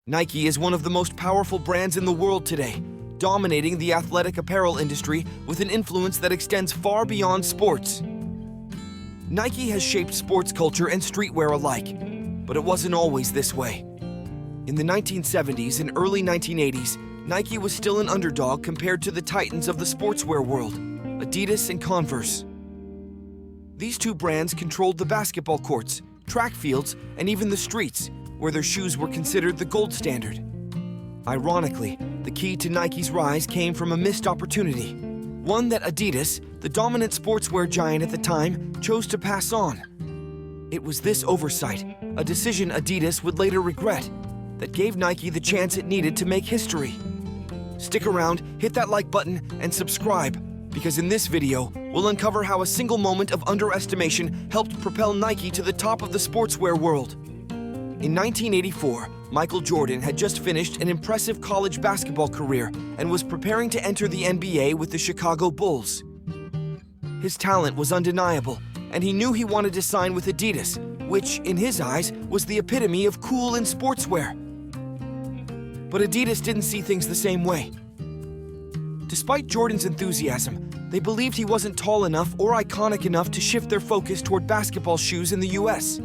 Nike is one of the most powerful brands in the world today, dominating the athletic apparel industry with an influence that extends far beyond sports. Nike has shaped sports culture and streetwear alike, but it wasn't always this way. In the 1970s and early 1980s, Nike was still an underdog compared to the titans of the sportswear world, Adidas and Converse. These two brands controlled the basketball courts, track fields, and even the streets, where their shoes were considered the gold standard. Ironically, the key to Nike's rise came from a missed opportunity, one that Adidas, the dominant sportswear giant at the time, chose to pass on. It was this oversight, a decision Adidas would later regret, that gave Nike the chance it needed to make history. Stick around, hit that like button, and subscribe, because in this video, we'll uncover how a single moment of underestimation helped propel Nike to the top of the sportswear world. In 1984, Michael Jordan had just finished an impressive college basketball career and was preparing to enter the NBA with the Chicago Bulls. His talent was undeniable, and he knew he wanted to sign with Adidas, which, in his eyes, was the epitome of cool in sportswear. But Adidas didn't see things the same way. Despite Jordan's enthusiasm, they believed he wasn't tall enough or iconic enough to shift their focus toward basketball shoes in the US.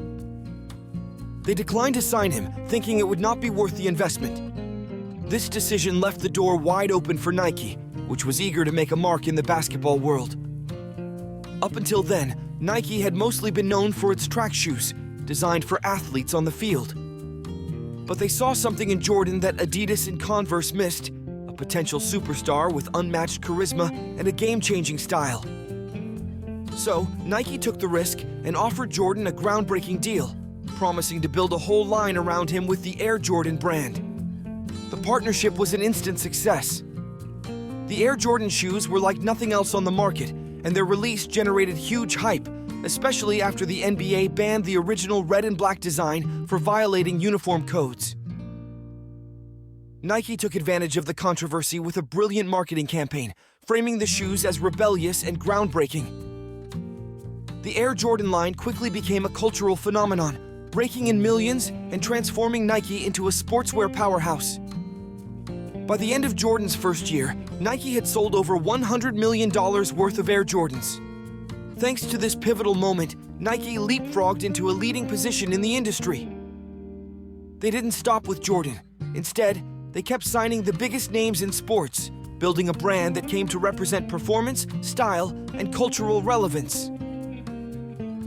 They declined to sign him, thinking it would not be worth the investment. This decision left the door wide open for Nike, which was eager to make a mark in the basketball world. Up until then, Nike had mostly been known for its track shoes, designed for athletes on the field. But they saw something in Jordan that Adidas and Converse missed, a potential superstar with unmatched charisma and a game-changing style. So, Nike took the risk and offered Jordan a groundbreaking deal, promising to build a whole line around him with the Air Jordan brand. The partnership was an instant success. The Air Jordan shoes were like nothing else on the market, and their release generated huge hype, especially after the NBA banned the original red and black design for violating uniform codes. Nike took advantage of the controversy with a brilliant marketing campaign, framing the shoes as rebellious and groundbreaking. The Air Jordan line quickly became a cultural phenomenon, raking in millions and transforming Nike into a sportswear powerhouse. By the end of Jordan's first year, Nike had sold over $100 million worth of Air Jordans. Thanks to this pivotal moment, Nike leapfrogged into a leading position in the industry. They didn't stop with Jordan. Instead, they kept signing the biggest names in sports, building a brand that came to represent performance, style, and cultural relevance.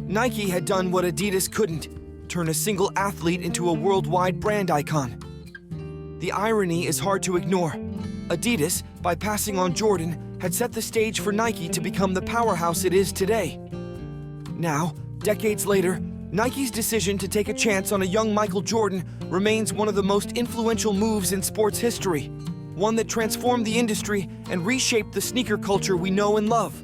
Nike had done what Adidas couldn't, turn a single athlete into a worldwide brand icon. The irony is hard to ignore. Adidas, by passing on Jordan, had set the stage for Nike to become the powerhouse it is today. Now, decades later, Nike's decision to take a chance on a young Michael Jordan remains one of the most influential moves in sports history, one that transformed the industry and reshaped the sneaker culture we know and love.